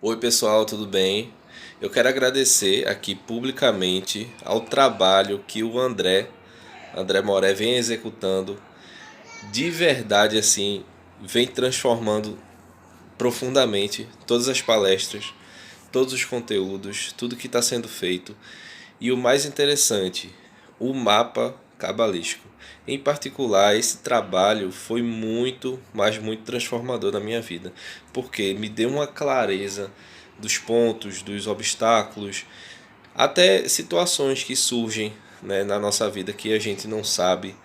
Oi pessoal, tudo bem? Eu quero agradecer aqui publicamente ao trabalho que o André Moré vem executando. De verdade assim, vem transformando profundamente todas as palestras, todos os conteúdos, tudo que está sendo feito. E o mais interessante, o mapa cabalístico. Em particular, esse trabalho foi muito, mas muito transformador na minha vida, porque me deu uma clareza dos pontos, dos obstáculos, até situações que surgem, né, na nossa vida que a gente não sabe,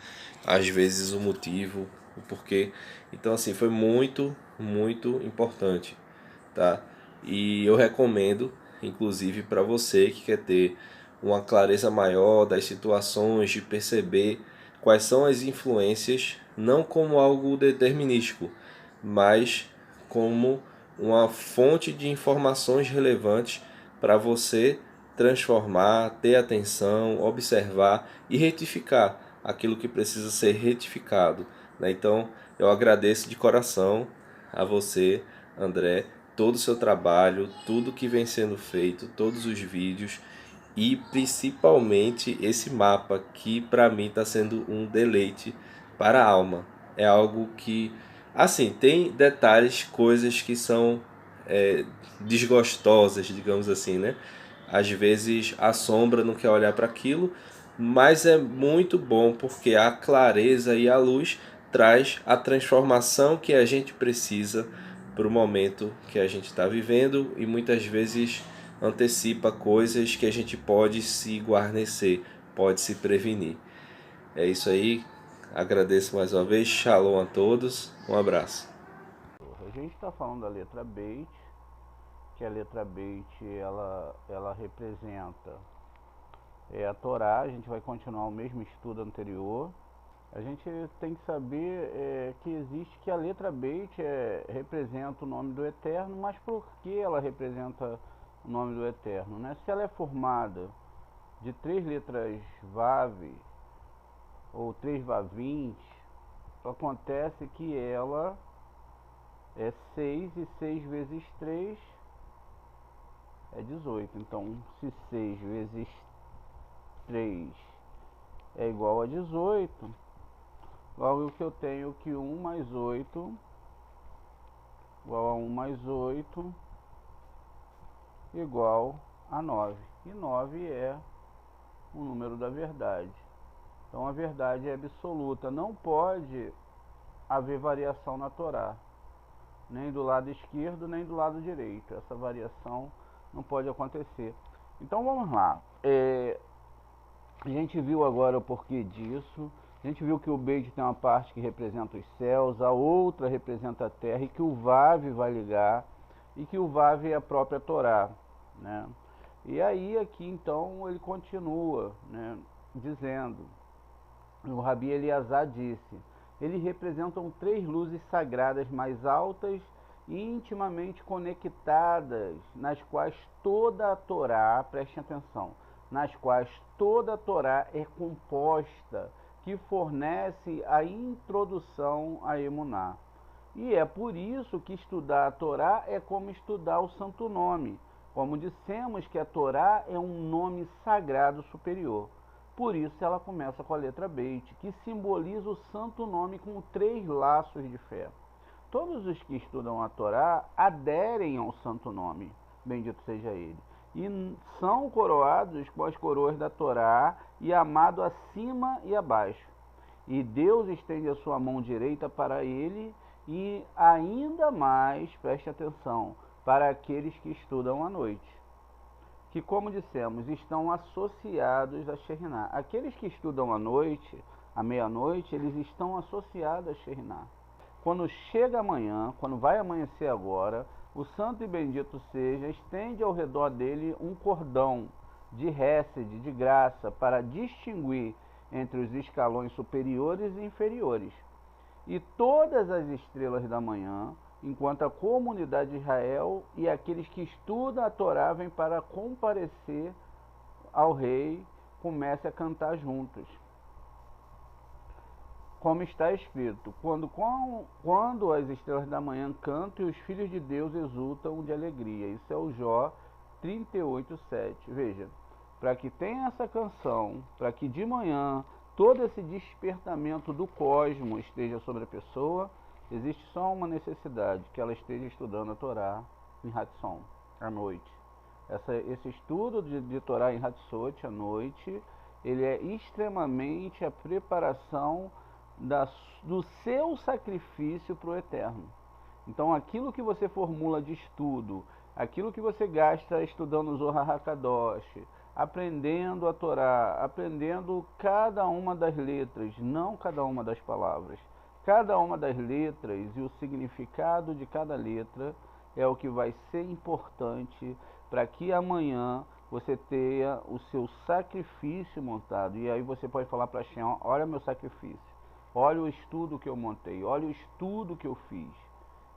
às vezes, o motivo, o porquê. Então, assim, foi muito, muito importante, tá? E eu recomendo, inclusive, para você que quer ter uma clareza maior das situações, de perceber quais são as influências, não como algo determinístico, mas como uma fonte de informações relevantes para você transformar, ter atenção, observar e retificar aquilo que precisa ser retificado, né? Então, eu agradeço de coração a você, André, todo o seu trabalho, tudo que vem sendo feito, todos os vídeos e principalmente esse mapa que para mim está sendo um deleite para a alma. É algo que, assim, tem detalhes, coisas que são desgostosas, digamos assim, né? Às vezes a sombra não quer olhar para aquilo, mas é muito bom porque a clareza e a luz traz a transformação que a gente precisa para o momento que a gente está vivendo e muitas vezes antecipa coisas que a gente pode se guarnecer, pode se prevenir. É isso aí, agradeço mais uma vez, shalom a todos, um abraço. A gente está falando da letra Beit, que a letra Beit ela representa a Torá. A gente vai continuar o mesmo estudo anterior. A gente tem que saber que existe que a letra Beit representa o nome do Eterno, mas por que ela representa o nome do Eterno? Né? Se ela é formada de três letras Vav ou três Vavins, acontece que ela é 6 e 6 vezes 3 é 18. Então, se 6 vezes 3 é igual a 18, logo que eu tenho que 1 mais 8 igual a 1 mais 8 igual a 9. E 9 é o número da verdade. Então a verdade é absoluta. Não pode haver variação na Torá, nem do lado esquerdo nem do lado direito. Essa variação não pode acontecer. Então vamos lá. A gente viu agora o porquê disso. A gente viu que o Beit tem uma parte que representa os céus, a outra representa a terra, e que o Vav vai ligar, e que o Vav é a própria Torá, né? E aí aqui então ele continua, né, dizendo, o Rabi Eleazar disse, eles representam três luzes sagradas mais altas e intimamente conectadas, nas quais toda a Torá, preste atenção, nas quais toda a Torá é composta, que fornece a introdução a Emuná. E é por isso que estudar a Torá é como estudar o Santo Nome. Como dissemos que a Torá é um nome sagrado superior. Por isso ela começa com a letra Beit, que simboliza o Santo Nome com três laços de fé. Todos os que estudam a Torá aderem ao Santo Nome, bendito seja ele, e são coroados com as coroas da Torá e amado acima e abaixo. E Deus estende a sua mão direita para ele e ainda mais, preste atenção, para aqueles que estudam à noite, que, como dissemos, estão associados a Sheriná. Aqueles que estudam à noite, à meia-noite, eles estão associados a Sheriná. Quando chega amanhã, quando vai amanhecer agora, o santo e bendito seja, estende ao redor dele um cordão de Hesed, de graça, para distinguir entre os escalões superiores e inferiores. E todas as estrelas da manhã, enquanto a comunidade de Israel e aqueles que estudam a Torá vêm para comparecer ao rei, comecem a cantar juntos. como está escrito, quando as estrelas da manhã cantam e os filhos de Deus exultam de alegria. Isso é o Jó 38:7. Veja, para que tenha essa canção, para que de manhã todo esse despertamento do cosmos esteja sobre a pessoa, existe só uma necessidade, que ela esteja estudando a Torá em Hatson, à noite. Esse estudo de Torá em Hatzot à noite, ele é extremamente a preparação do seu sacrifício para o eterno. Então aquilo que você formula de estudo, aquilo que você gasta estudando o Zohar HaKadosh, aprendendo a Torá, aprendendo cada uma das letras, não cada uma das palavras, cada uma das letras e o significado de cada letra é o que vai ser importante para que amanhã você tenha o seu sacrifício montado. E aí você pode falar para a Shem, olha meu sacrifício, olha o estudo que eu montei, olha o estudo que eu fiz.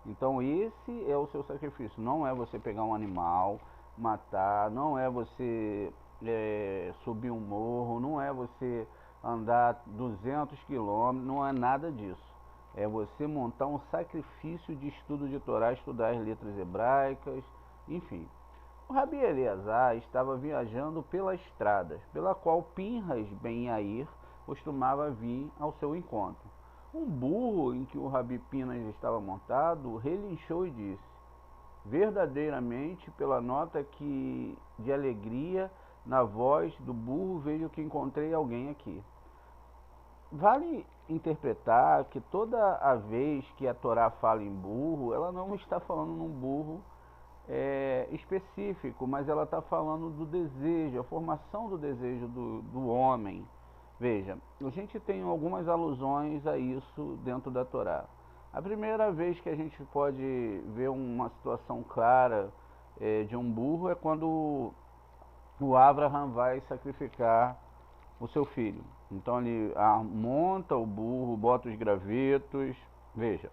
Então esse é o seu sacrifício, não é você pegar um animal, matar, não é você subir um morro, não é você andar 200 quilômetros, não é nada disso. É você montar um sacrifício de estudo de Torá, estudar as letras hebraicas, enfim. O Rabi Eleazar estava viajando pelas estradas, pela qual Pinhas ben Yair costumava vir ao seu encontro. Um burro em que o Rabi Pinhas estava montado relinchou e disse: verdadeiramente, pela nota de alegria na voz do burro, vejo que encontrei alguém aqui. Vale interpretar que toda a vez que a Torá fala em burro, ela não está falando num burro específico, mas ela está falando do desejo, a formação do desejo do homem. Veja, a gente tem algumas alusões a isso dentro da Torá. A primeira vez que a gente pode ver uma situação clara de um burro é quando o Abraham vai sacrificar o seu filho. Então ele monta o burro, bota os gravetos. Veja,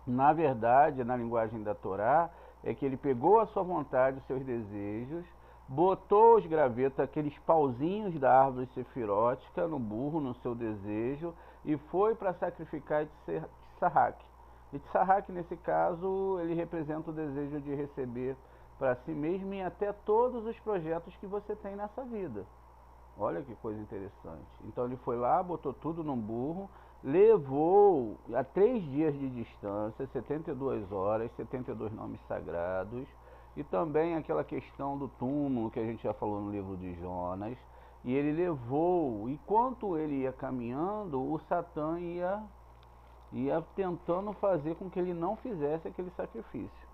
na verdade, na linguagem da Torá, é que ele pegou a sua vontade, os seus desejos, botou os gravetos, aqueles pauzinhos da árvore sefirótica no burro, no seu desejo, e foi para sacrificar Itzhak. Itzhak, nesse caso, ele representa o desejo de receber para si mesmo e até todos os projetos que você tem nessa vida. Olha que coisa interessante. Então ele foi lá, botou tudo num burro, levou a 3 dias de distância, 72 horas, 72 nomes sagrados, e também aquela questão do túmulo que a gente já falou no livro de Jonas. E ele levou, enquanto ele ia caminhando, o Satã ia tentando fazer com que ele não fizesse aquele sacrifício.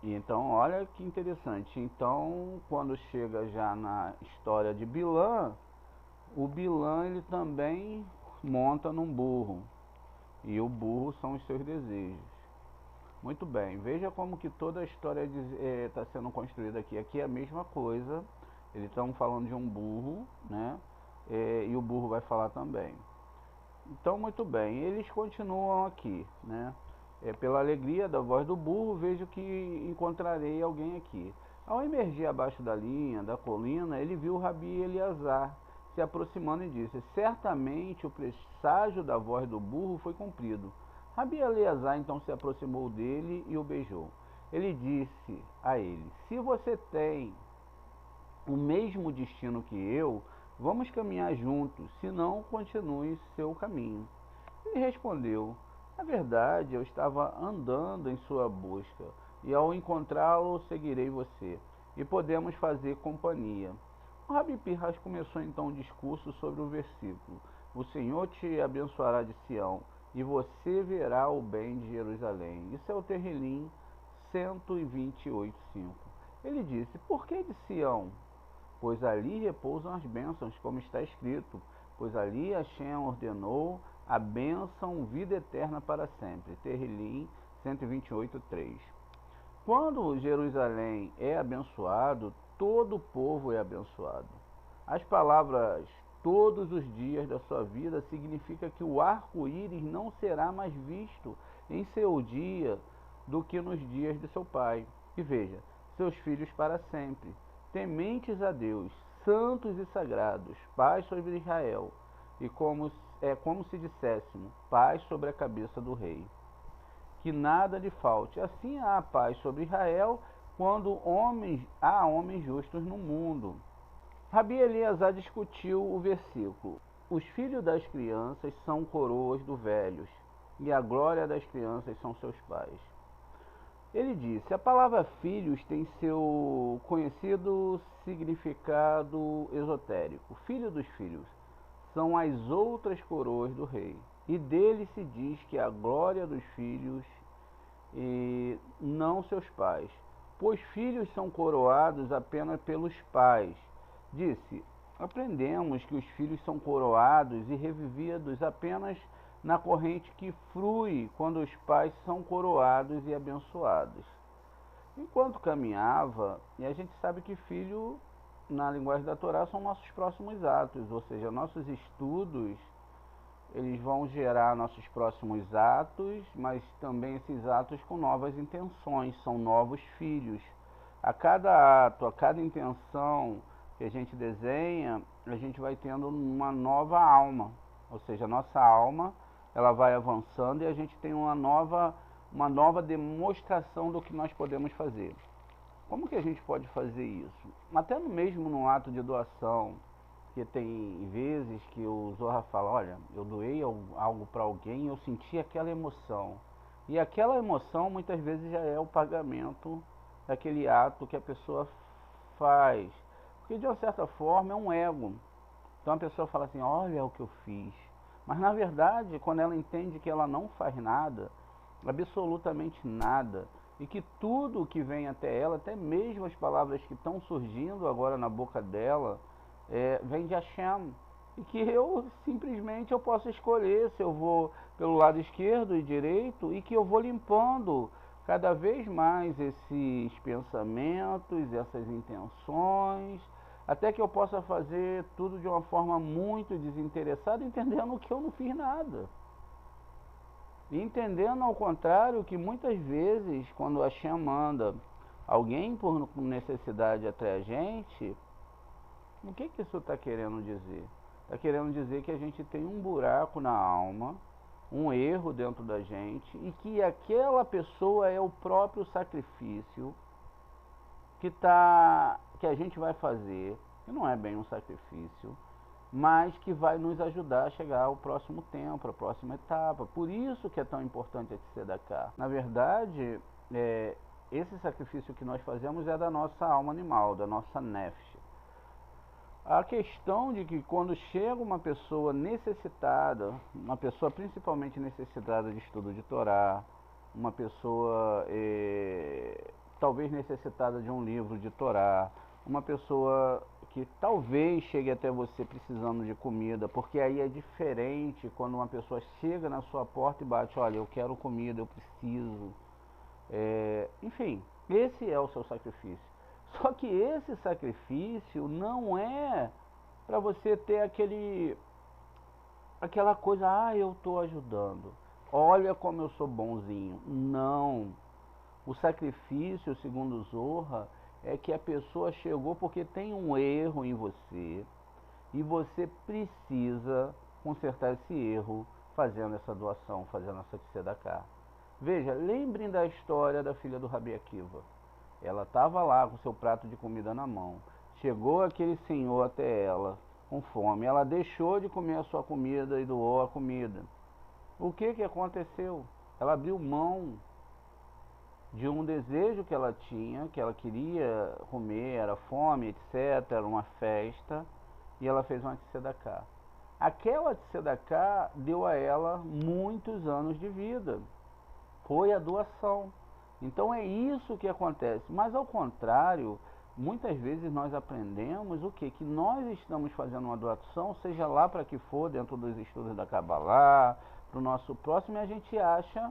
E então, olha que interessante. Então, quando chega já na história de Bilã, o Bilã ele também monta num burro. E o burro são os seus desejos. Muito bem, veja como que toda a história está sendo construída aqui. Aqui é a mesma coisa. Eles estão falando de um burro, né? E o burro vai falar também. Então, muito bem, eles continuam aqui, né? Pela alegria da voz do burro, vejo que encontrarei alguém aqui. Ao emergir abaixo da linha, da colina, ele viu o Rabi Eleazar se aproximando e disse: certamente o presságio da voz do burro foi cumprido. Rabi Eleazar então se aproximou dele e o beijou. Ele disse a ele: se você tem o mesmo destino que eu, vamos caminhar juntos, senão continue seu caminho. Ele respondeu: na verdade, eu estava andando em sua busca, e ao encontrá-lo, seguirei você, e podemos fazer companhia. O Rabi Pinhas começou então um discurso sobre o versículo: o Senhor te abençoará de Sião, e você verá o bem de Jerusalém. Isso é o Terrilim 128:5. Ele disse: por que de Sião? Pois ali repousam as bênçãos, como está escrito, pois ali Hashem ordenou a bênção, vida eterna para sempre. Terrilim 128:3. Quando Jerusalém é abençoado, todo o povo é abençoado. As palavras todos os dias da sua vida significa que o arco-íris não será mais visto em seu dia do que nos dias de seu pai. E veja, seus filhos para sempre, tementes a Deus, santos e sagrados, paz sobre Israel. E como como se disséssemos, paz sobre a cabeça do rei, que nada lhe falte. Assim há paz sobre Israel, quando há homens justos no mundo. Rabi Eliezer discutiu o versículo. Os filhos das crianças são coroas dos velhos, e a glória das crianças são seus pais. Ele disse: a palavra filhos tem seu conhecido significado esotérico. Filho dos filhos são as outras coroas do rei, e dele se diz que a glória dos filhos e não seus pais, pois filhos são coroados apenas pelos pais. Disse: aprendemos que os filhos são coroados e revividos apenas na corrente que flui quando os pais são coroados e abençoados. Enquanto caminhava, e a gente sabe que filho, na linguagem da Torá, são nossos próximos atos, ou seja, nossos estudos, eles vão gerar nossos próximos atos, mas também esses atos com novas intenções, são novos filhos. A cada ato, a cada intenção que a gente desenha, a gente vai tendo uma nova alma, ou seja, a nossa alma, ela vai avançando e a gente tem uma nova demonstração do que nós podemos fazer. Como que a gente pode fazer isso? Até mesmo no ato de doação, que tem vezes que o Zohar fala, olha, eu doei algo para alguém e eu senti aquela emoção. E aquela emoção muitas vezes já é o pagamento daquele ato que a pessoa faz. Porque de uma certa forma é um ego. Então a pessoa fala assim, olha o que eu fiz. Mas na verdade, quando ela entende que ela não faz nada, absolutamente nada, e que tudo que vem até ela, até mesmo as palavras que estão surgindo agora na boca dela, vem de Hashem. E que eu simplesmente eu posso escolher se eu vou pelo lado esquerdo e direito, e que eu vou limpando cada vez mais esses pensamentos, essas intenções, até que eu possa fazer tudo de uma forma muito desinteressada, entendendo que eu não fiz nada. E entendendo ao contrário que muitas vezes, quando a Hashem manda alguém por necessidade até a gente, o que isso está querendo dizer? Está querendo dizer que a gente tem um buraco na alma, um erro dentro da gente, e que aquela pessoa é o próprio sacrifício que a gente vai fazer, que não é bem um sacrifício, mas que vai nos ajudar a chegar ao próximo tempo, à próxima etapa. Por isso que é tão importante a Tzedakah. Na verdade, esse sacrifício que nós fazemos é da nossa alma animal, da nossa nefesh. A questão de que quando chega uma pessoa necessitada, uma pessoa principalmente necessitada de estudo de Torá, uma pessoa talvez necessitada de um livro de Torá, uma pessoa que talvez chegue até você precisando de comida, porque aí é diferente quando uma pessoa chega na sua porta e bate, olha, eu quero comida, eu preciso. Enfim, esse é o seu sacrifício. Só que esse sacrifício não é para você ter aquela coisa, eu estou ajudando, olha como eu sou bonzinho. Não. O sacrifício, segundo Zohar, é que a pessoa chegou porque tem um erro em você e você precisa consertar esse erro fazendo essa doação, fazendo essa tzedakah. Veja, lembrem da história da filha do Rabi Akiva. Ela estava lá com seu prato de comida na mão. Chegou aquele senhor até ela com fome. Ela deixou de comer a sua comida e doou a comida. O que aconteceu? Ela abriu mão de um desejo que ela tinha, que ela queria comer, era fome, etc., era uma festa, e ela fez uma tzedakah. Aquela tzedakah deu a ela muitos anos de vida. Foi a doação. Então é isso que acontece. Mas ao contrário, muitas vezes nós aprendemos o quê? Que nós estamos fazendo uma doação, seja lá para que for, dentro dos estudos da Kabbalah, para o nosso próximo, e a gente acha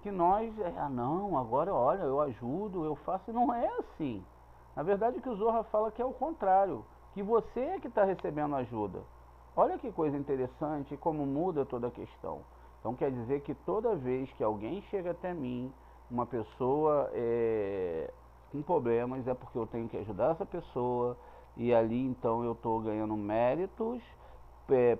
que nós, não, agora olha, eu ajudo, eu faço, e não é assim. Na verdade o que o Zohar fala que é o contrário, que você é que está recebendo ajuda. Olha que coisa interessante, como muda toda a questão. Então quer dizer que toda vez que alguém chega até mim, uma pessoa com problemas, é porque eu tenho que ajudar essa pessoa, e ali então eu estou ganhando méritos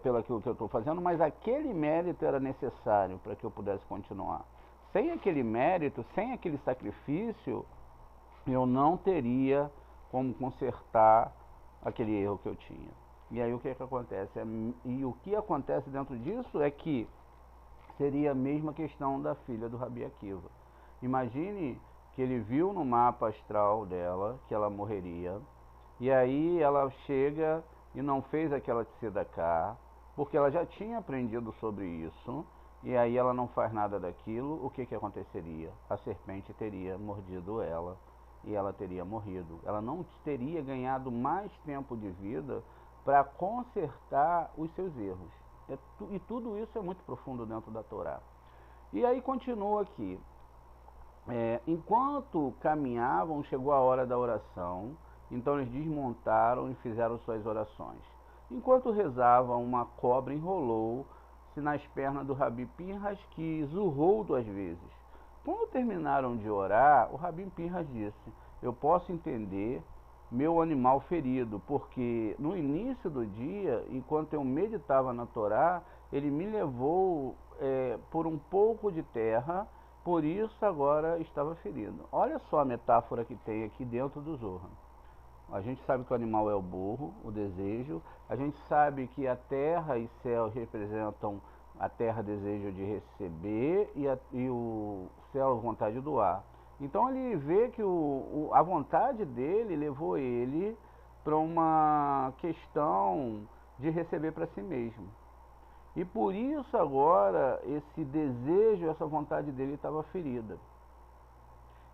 pelo aquilo que eu estou fazendo, mas aquele mérito era necessário para que eu pudesse continuar. Sem aquele mérito, sem aquele sacrifício, eu não teria como consertar aquele erro que eu tinha. E aí o que é que acontece? E o que acontece dentro disso é que seria a mesma questão da filha do Rabi Akiva. Imagine que ele viu no mapa astral dela que ela morreria, e aí ela chega e não fez aquela tzedakah, porque ela já tinha aprendido sobre isso, e aí ela não faz nada daquilo. O que que aconteceria? A serpente teria mordido ela e ela teria morrido. Ela não teria ganhado mais tempo de vida para consertar os seus erros. E tudo isso é muito profundo dentro da Torá. E aí continua aqui. Enquanto caminhavam, chegou a hora da oração. Então eles desmontaram e fizeram suas orações. Enquanto rezavam, uma cobra enrolou-se nas pernas do Rabi Pinhas, que zurrou 2 vezes. Quando terminaram de orar, o Rabi Pinhas disse: eu posso entender meu animal ferido, porque no início do dia, enquanto eu meditava na Torá, ele me levou por um pouco de terra, por isso agora estava ferido. Olha só a metáfora que tem aqui dentro do Zohar. A gente sabe que o animal é o burro, o desejo. A gente sabe que a terra e céu representam a terra, desejo de receber, e o céu, vontade de doar. Então ele vê que a vontade dele levou ele para uma questão de receber para si mesmo. E por isso agora esse desejo, essa vontade dele estava ferida.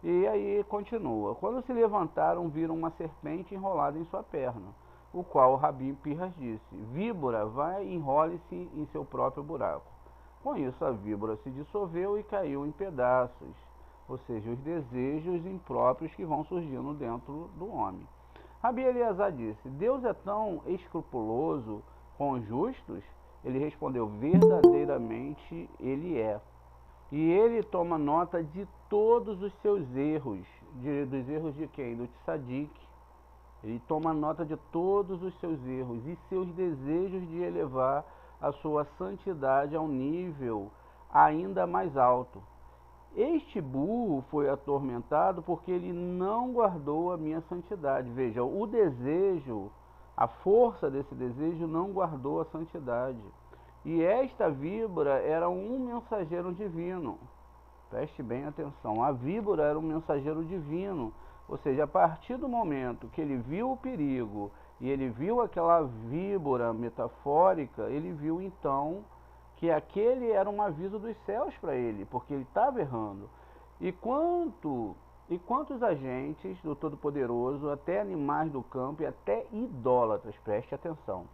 E aí continua. Quando se levantaram, viram uma serpente enrolada em sua perna, o qual o Rabi Pinhas disse: víbora, vai e enrole-se em seu próprio buraco. Com isso a víbora se dissolveu e caiu em pedaços, ou seja, os desejos impróprios que vão surgindo dentro do homem. Rabi Eliezer disse: Deus é tão escrupuloso com os justos? Ele respondeu: verdadeiramente ele é. E ele toma nota de todos os seus erros. Dos erros de quem? Do Tzadik. Ele toma nota de todos os seus erros e seus desejos de elevar a sua santidade a um nível ainda mais alto. Este burro foi atormentado porque ele não guardou a minha santidade. Veja, o desejo, a força desse desejo não guardou a santidade. E esta víbora era um mensageiro divino. Preste bem atenção. A víbora era um mensageiro divino. Ou seja, a partir do momento que ele viu o perigo e ele viu aquela víbora metafórica, ele viu então que aquele era um aviso dos céus para ele, porque ele estava errando. E quantos agentes do Todo-Poderoso, até animais do campo e até idólatras, preste atenção,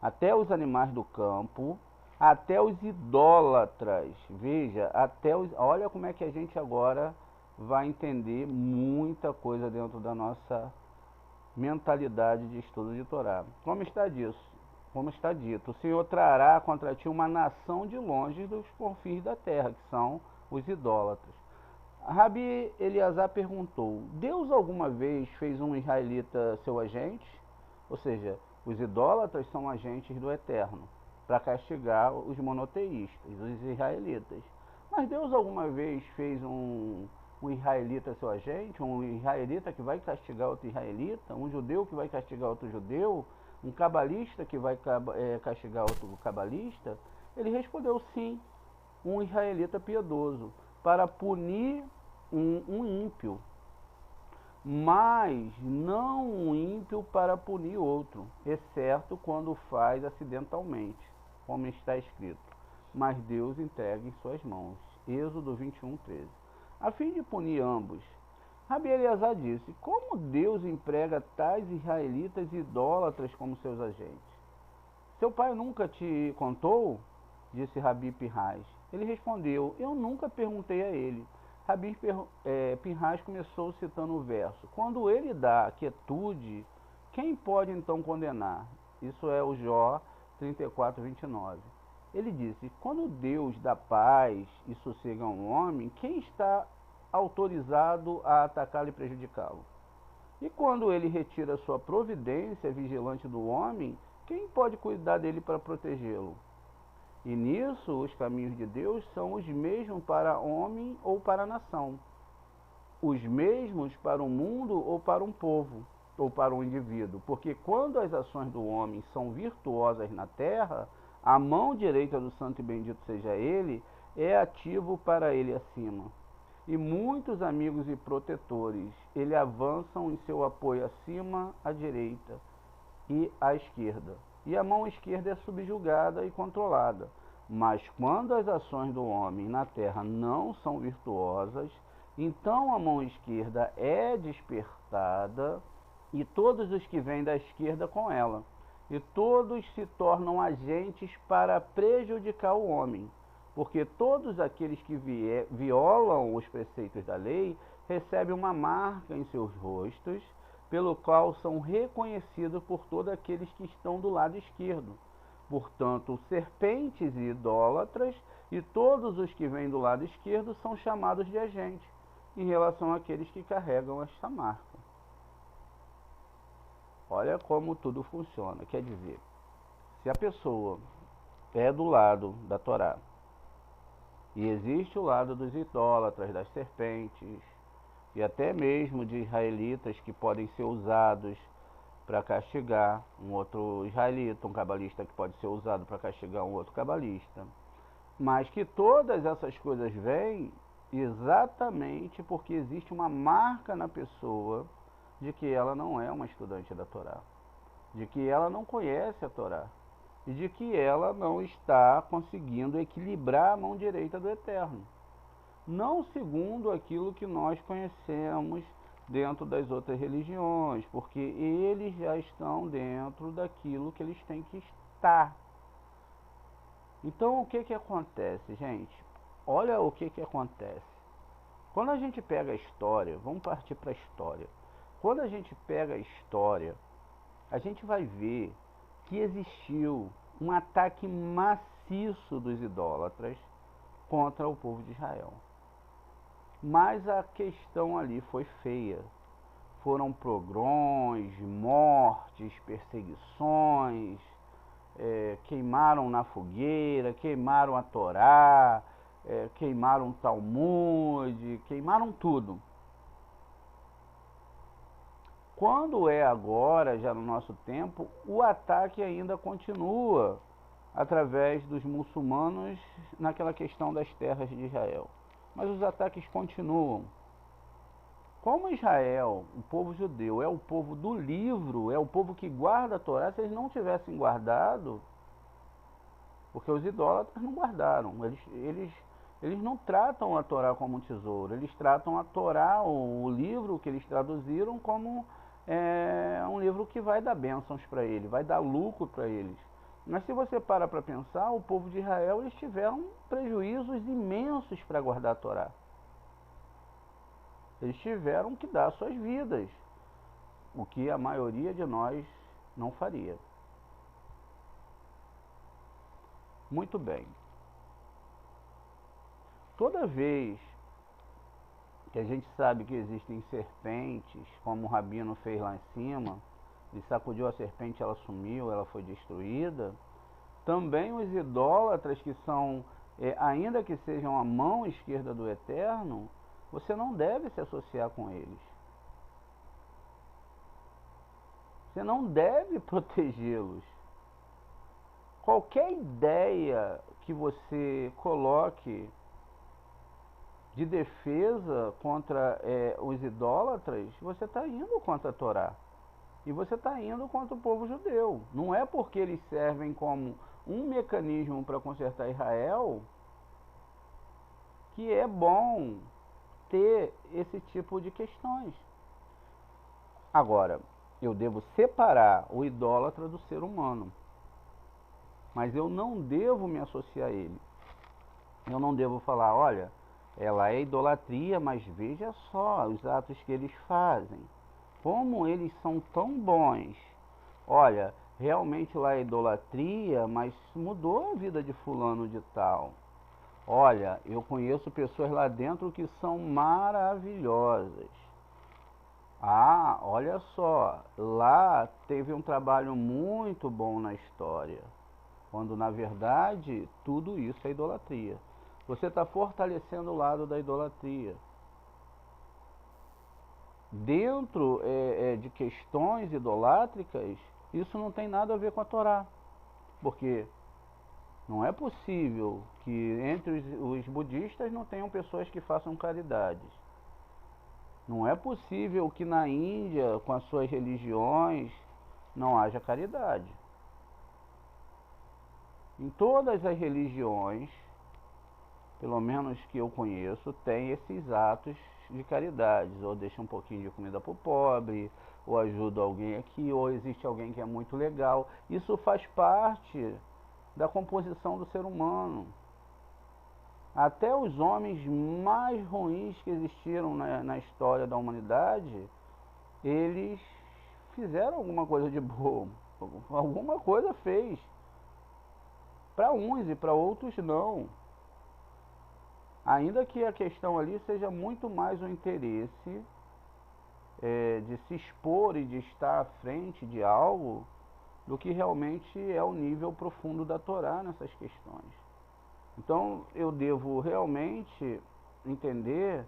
até os animais do campo, até os idólatras, veja, olha como é que a gente agora vai entender muita coisa dentro da nossa mentalidade de estudo de Torá. Como está dito, o Senhor trará contra ti uma nação de longe dos confins da terra, que são os idólatras. Rabi Eliezer perguntou: Deus alguma vez fez um israelita seu agente? Ou seja, os idólatras são agentes do Eterno para castigar os monoteístas, os israelitas. Mas Deus alguma vez fez um israelita seu agente? Um israelita que vai castigar outro israelita? Um judeu que vai castigar outro judeu? Um cabalista que vai castigar outro cabalista? Ele respondeu: sim, um israelita piedoso, para punir um ímpio, mas não um ímpio para punir outro, exceto quando faz acidentalmente, como está escrito: mas Deus entrega em suas mãos. Êxodo 21:13. A fim de punir ambos. Rabi Eliezer disse: como Deus emprega tais israelitas idólatras como seus agentes? Seu pai nunca te contou? Disse Rabi Pinhas. Ele respondeu: eu nunca perguntei a ele. Rabi Pinhas começou citando o verso: quando ele dá quietude, quem pode então condenar? Isso é o Jó 34:29. Ele disse: quando Deus dá paz e sossega a um homem, quem está autorizado a atacá-lo e prejudicá-lo? E quando ele retira sua providência vigilante do homem, quem pode cuidar dele para protegê-lo? E nisso, os caminhos de Deus são os mesmos para homem ou para a nação, os mesmos para um mundo ou para um povo, ou para um indivíduo. Porque quando as ações do homem são virtuosas na terra, a mão direita do santo e bendito seja ele, é ativo para ele acima. E muitos amigos e protetores, ele avançam em seu apoio acima, à direita e à esquerda. E a mão esquerda é subjugada e controlada. Mas quando as ações do homem na terra não são virtuosas, então a mão esquerda é despertada e todos os que vêm da esquerda com ela. E todos se tornam agentes para prejudicar o homem, porque todos aqueles que violam os preceitos da lei recebem uma marca em seus rostos, pelo qual são reconhecidos por todos aqueles que estão do lado esquerdo. Portanto, serpentes e idólatras, e todos os que vêm do lado esquerdo são chamados de agentes, em relação àqueles que carregam esta marca. Olha como tudo funciona. Quer dizer, se a pessoa é do lado da Torá, e existe o lado dos idólatras, das serpentes, e até mesmo de israelitas que podem ser usados para castigar um outro israelita, um cabalista que pode ser usado para castigar um outro cabalista. Mas que todas essas coisas vêm exatamente porque existe uma marca na pessoa de que ela não é uma estudante da Torá, de que ela não conhece a Torá, e de que ela não está conseguindo equilibrar a mão direita do Eterno. Não segundo aquilo que nós conhecemos dentro das outras religiões, porque eles já estão dentro daquilo que eles têm que estar. Então o que acontece, gente? Olha o que acontece. Quando a gente pega a história, vamos partir para a história. Quando a gente pega a história, a gente vai ver que existiu um ataque maciço dos idólatras contra o povo de Israel. Mas a questão ali foi feia. Foram pogroms, mortes, perseguições, queimaram na fogueira, queimaram a Torá, queimaram o Talmud, queimaram tudo. Quando é agora, já no nosso tempo, o ataque ainda continua através dos muçulmanos naquela questão das terras de Israel. Mas os ataques continuam. Como Israel, o povo judeu, é o povo do livro, é o povo que guarda a Torá, se eles não tivessem guardado, porque os idólatras não guardaram, eles não tratam a Torá como um tesouro, eles tratam a Torá, o livro que eles traduziram, como um livro que vai dar bênçãos para eles, vai dar lucro para eles. Mas se você para pensar, o povo de Israel, eles tiveram prejuízos imensos para guardar a Torá. Eles tiveram que dar suas vidas, o que a maioria de nós não faria. Muito bem. Toda vez que a gente sabe que existem serpentes, como o Rabino fez lá em cima, ele sacudiu a serpente, ela sumiu, ela foi destruída. Também os idólatras que são, ainda que sejam a mão esquerda do Eterno, você não deve se associar com eles. Você não deve protegê-los. Qualquer ideia que você coloque de defesa contra os idólatras, você está indo contra a Torá. E você está indo contra o povo judeu. Não é porque eles servem como um mecanismo para consertar Israel que é bom ter esse tipo de questões. Agora, eu devo separar o idólatra do ser humano. Mas eu não devo me associar a ele. Eu não devo falar, olha, ela é idolatria, mas veja só os atos que eles fazem. Como eles são tão bons. Olha, realmente lá é idolatria, mas mudou a vida de fulano de tal. Olha, eu conheço pessoas lá dentro que são maravilhosas. Ah, olha só, lá teve um trabalho muito bom na história, quando na verdade tudo isso é idolatria. Você está fortalecendo o lado da idolatria. Dentro de questões idolátricas, isso não tem nada a ver com a Torá, porque não é possível que entre os budistas não tenham pessoas que façam caridades. Não é possível que na Índia, com as suas religiões, não haja caridade. Em todas as religiões, pelo menos que eu conheço, tem esses atos de caridade. Ou deixa um pouquinho de comida para o pobre, ou ajuda alguém aqui, ou existe alguém que é muito legal. Isso faz parte da composição do ser humano. Até os homens mais ruins que existiram na história da humanidade, eles fizeram alguma coisa de boa, alguma coisa fez. Para uns e para outros não. Ainda que a questão ali seja muito mais o interesse de se expor e de estar à frente de algo do que realmente é o nível profundo da Torá nessas questões. Então eu devo realmente entender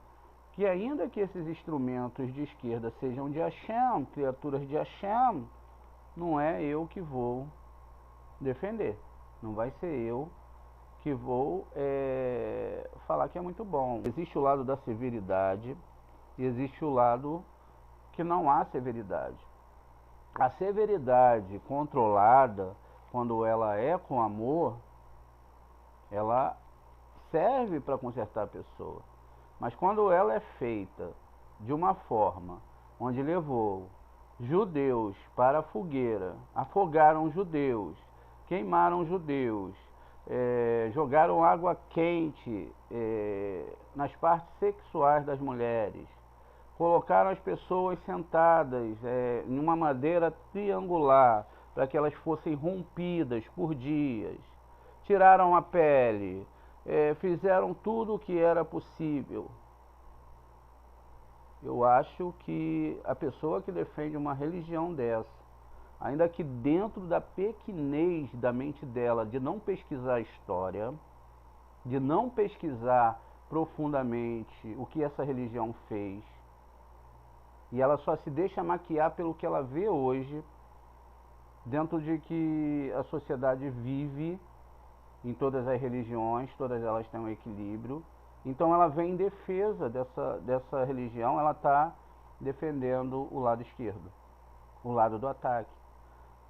que ainda que esses instrumentos de esquerda sejam de Hashem, criaturas de Hashem, não é eu que vou defender. Não vai ser eu que vou falar que é muito bom. Existe o lado da severidade e existe o lado que não há severidade. A severidade controlada, quando ela é com amor, ela serve para consertar a pessoa. Mas quando ela é feita de uma forma onde levou judeus para a fogueira, afogaram judeus, queimaram judeus, jogaram água quente nas partes sexuais das mulheres, colocaram as pessoas sentadas em uma madeira triangular para que elas fossem rompidas por dias, tiraram a pele, fizeram tudo o que era possível. Eu acho que a pessoa que defende uma religião dessa, ainda que dentro da pequenez da mente dela, de não pesquisar a história, de não pesquisar profundamente o que essa religião fez, e ela só se deixa maquiar pelo que ela vê hoje, dentro de que a sociedade vive em todas as religiões, todas elas têm um equilíbrio. Então ela vem em defesa dessa religião, ela está defendendo o lado esquerdo, o lado do ataque.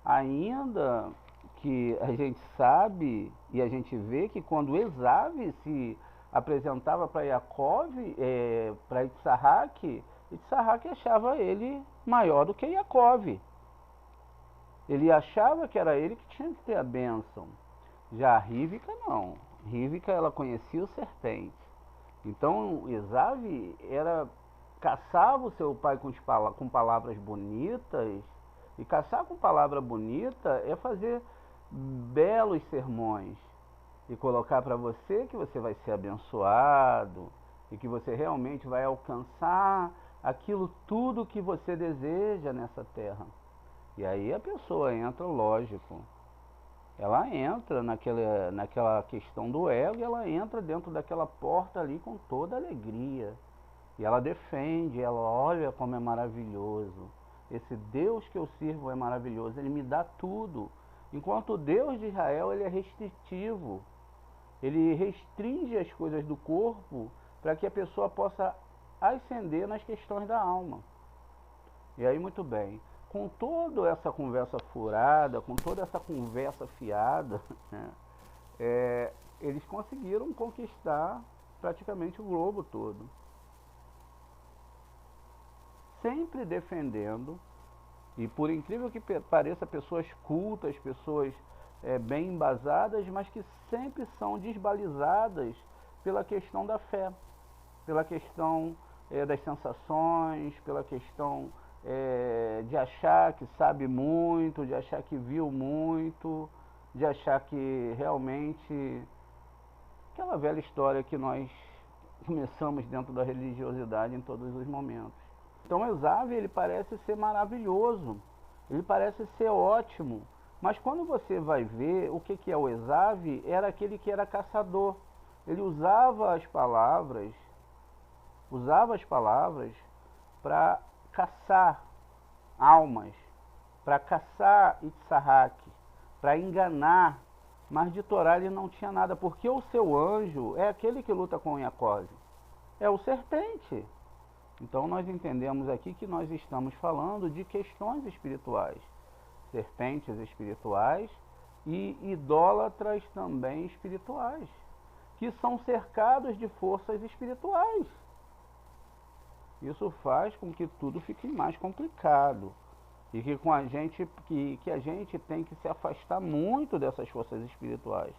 Ainda que a gente sabe e a gente vê que quando Esav se apresentava para Yaakov, para Yitzhak, Yitzhak achava ele maior do que Yaakov. Ele achava que era ele que tinha que ter a bênção. Já a Rivka não. Rivka, ela conhecia o serpente. Então Esav caçava o seu pai com palavras bonitas, e caçar com palavra bonita é fazer belos sermões e colocar para você que você vai ser abençoado e que você realmente vai alcançar aquilo tudo que você deseja nessa terra. E aí a pessoa entra, lógico, ela entra naquela questão do ego, e ela entra dentro daquela porta ali com toda alegria. E ela defende, ela olha como é maravilhoso. Esse Deus que eu sirvo é maravilhoso, ele me dá tudo. Enquanto o Deus de Israel, ele é restritivo. Ele restringe as coisas do corpo para que a pessoa possa ascender nas questões da alma. E aí, muito bem. Com toda essa conversa furada, com toda essa conversa fiada, né, eles conseguiram conquistar praticamente o globo todo. Sempre defendendo, e por incrível que pareça, pessoas cultas, pessoas bem embasadas, mas que sempre são desbalizadas pela questão da fé, pela questão das sensações, pela questão de achar que sabe muito, de achar que viu muito, de achar que realmente aquela velha história que nós começamos dentro da religiosidade em todos os momentos. Então Esav, ele parece ser maravilhoso, ele parece ser ótimo, mas quando você vai ver o que é o Esav, era aquele que era caçador. Ele usava as palavras para caçar almas, para caçar Itzahak, para enganar, mas de Torá ele não tinha nada, porque o seu anjo é aquele que luta com Yaakov, é o serpente. Então nós entendemos aqui que nós estamos falando de questões espirituais, serpentes espirituais e idólatras também espirituais, que são cercados de forças espirituais. Isso faz com que tudo fique mais complicado e que a gente tem que se afastar muito dessas forças espirituais,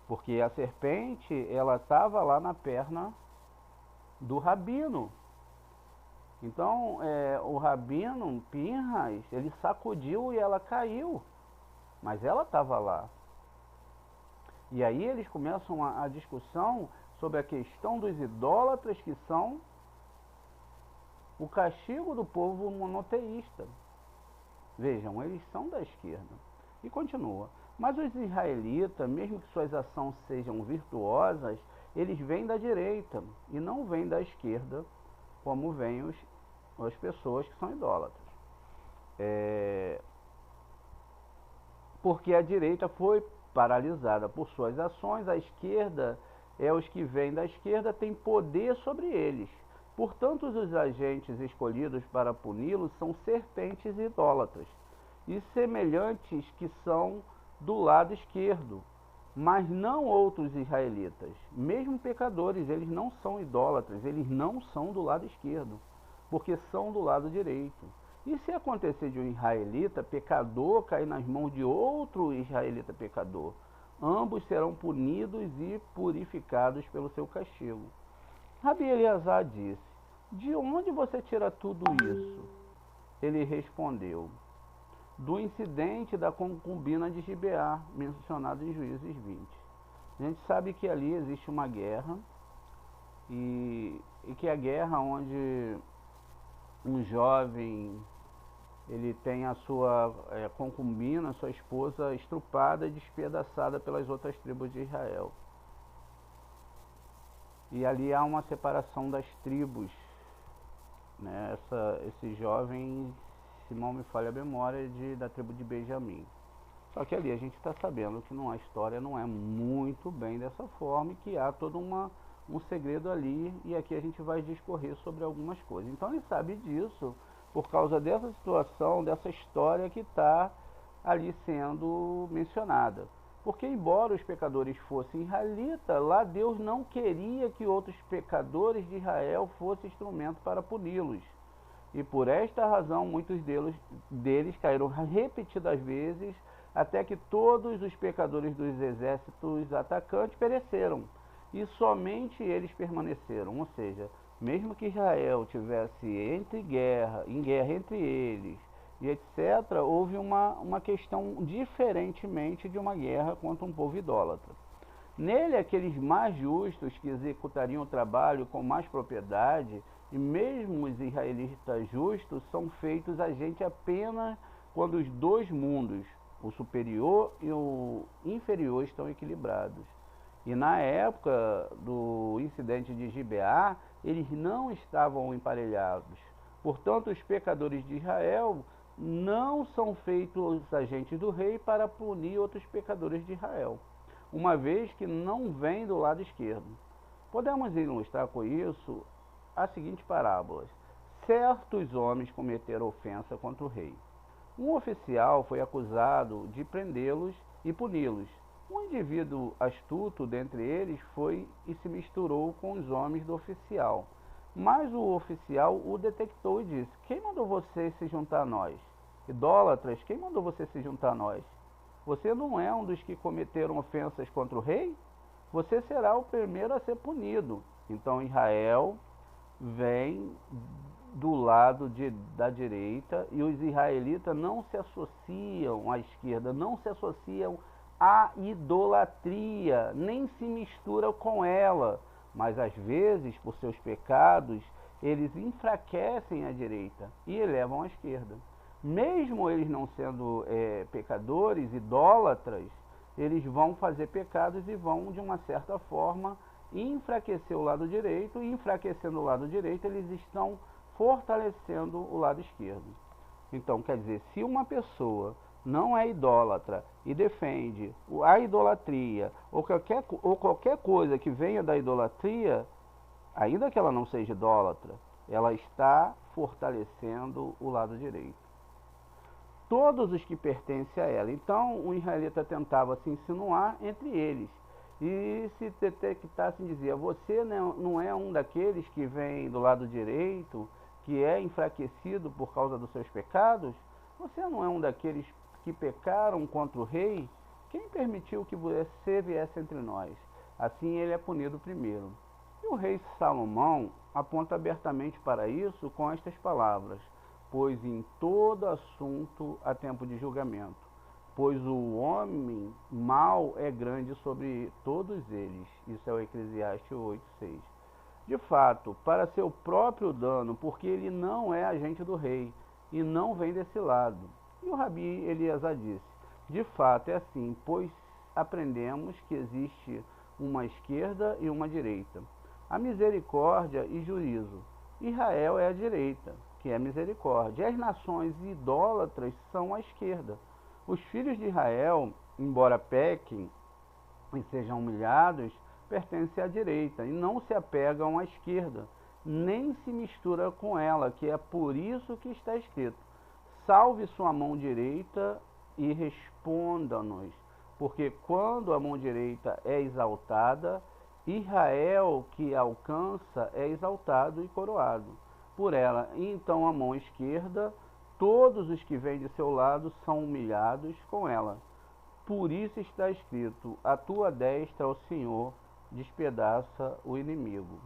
porque a serpente, ela estava lá na perna do rabino. Então, o rabino Pinhas, ele sacudiu e ela caiu, mas ela estava lá. E aí eles começam a discussão sobre a questão dos idólatras, que são o castigo do povo monoteísta. Vejam, eles são da esquerda. E continua. Mas os israelitas, mesmo que suas ações sejam virtuosas, eles vêm da direita e não vêm da esquerda, como vêm as pessoas que são idólatras. Porque a direita foi paralisada por suas ações, a esquerda, os que vêm da esquerda têm poder sobre eles. Portanto, os agentes escolhidos para puni-los são serpentes idólatras e semelhantes que são do lado esquerdo, mas não outros israelitas. Mesmo pecadores, eles não são idólatras, eles não são do lado esquerdo, porque são do lado direito. E se acontecer de um israelita pecador cair nas mãos de outro israelita pecador, ambos serão punidos e purificados pelo seu castigo. Rabi Eleazar disse: de onde você tira tudo isso? Ele respondeu: do incidente da concubina de Gibeá, mencionado em Juízes 20. A gente sabe que ali existe uma guerra, e que é a guerra onde um jovem, ele tem a sua concubina, sua esposa, estrupada e despedaçada pelas outras tribos de Israel. E ali há uma separação das tribos, né? Esse jovem, se não me falha a memória, da tribo de Benjamim. Só que ali a gente está sabendo que a história não é muito bem dessa forma e que há todo um segredo ali, e aqui a gente vai discorrer sobre algumas coisas. Então ele sabe disso por causa dessa situação, dessa história que está ali sendo mencionada. Porque embora os pecadores fossem israelitas, lá Deus não queria que outros pecadores de Israel fossem instrumento para puni-los. E por esta razão muitos deles caíram repetidas vezes, até que todos os pecadores dos exércitos atacantes pereceram, e somente eles permaneceram. Ou seja, mesmo que Israel tivesse em guerra entre eles, e etc., houve uma questão diferentemente de uma guerra contra um povo idólatra. Nele, aqueles mais justos que executariam o trabalho com mais propriedade, e mesmo os israelitas justos, são feitos agente apenas quando os dois mundos, o superior e o inferior, estão equilibrados. E na época do incidente de Gibeá, eles não estavam emparelhados. Portanto, os pecadores de Israel não são feitos agentes do rei para punir outros pecadores de Israel, uma vez que não vêm do lado esquerdo. Podemos ilustrar com isso a seguinte parábola: certos homens cometeram ofensa contra o rei. Um oficial foi acusado de prendê-los e puni-los. Um indivíduo astuto dentre eles foi e se misturou com os homens do oficial. Mas o oficial o detectou e disse: quem mandou você se juntar a nós? Idólatras, quem mandou você se juntar a nós? Você não é um dos que cometeram ofensas contra o rei? Você será o primeiro a ser punido. Então Israel vem do lado da direita, e os israelitas não se associam à esquerda, não se associam à idolatria, nem se misturam com ela, mas às vezes, por seus pecados, eles enfraquecem a direita e elevam a esquerda. Mesmo eles não sendo pecadores, idólatras, eles vão fazer pecados e vão, de uma certa forma, enfraquecer o lado direito, e enfraquecendo o lado direito, eles estão fortalecendo o lado esquerdo. Então, quer dizer, se uma pessoa não é idólatra e defende a idolatria ou qualquer coisa que venha da idolatria, ainda que ela não seja idólatra, ela está fortalecendo o lado direito. Todos os que pertencem a ela. Então, o israelita tentava se insinuar entre eles. E se detectasse, dizia, você não é um daqueles que vem do lado direito, que é enfraquecido por causa dos seus pecados? Você não é um daqueles que pecaram contra o rei? Quem permitiu que você viesse entre nós? Assim ele é punido primeiro. E o rei Salomão aponta abertamente para isso com estas palavras: pois em todo assunto há tempo de julgamento, pois o homem mau é grande sobre todos eles. Isso é o Eclesiastes 8:6. De fato, para seu próprio dano, porque ele não é agente do rei e não vem desse lado. E o Rabi Eliezer disse: de fato é assim, pois aprendemos que existe uma esquerda e uma direita, a misericórdia e juízo. Israel é a direita, que é misericórdia. As nações idólatras são a esquerda. Os filhos de Israel, embora pequem e sejam humilhados, pertencem à direita e não se apegam à esquerda, nem se mistura com ela, que é por isso que está escrito: salve sua mão direita e responda-nos, porque quando a mão direita é exaltada, Israel que alcança é exaltado e coroado por ela. E então a mão esquerda, todos os que vêm de seu lado são humilhados com ela. Por isso está escrito: a tua destra, ó Senhor, despedaça o inimigo.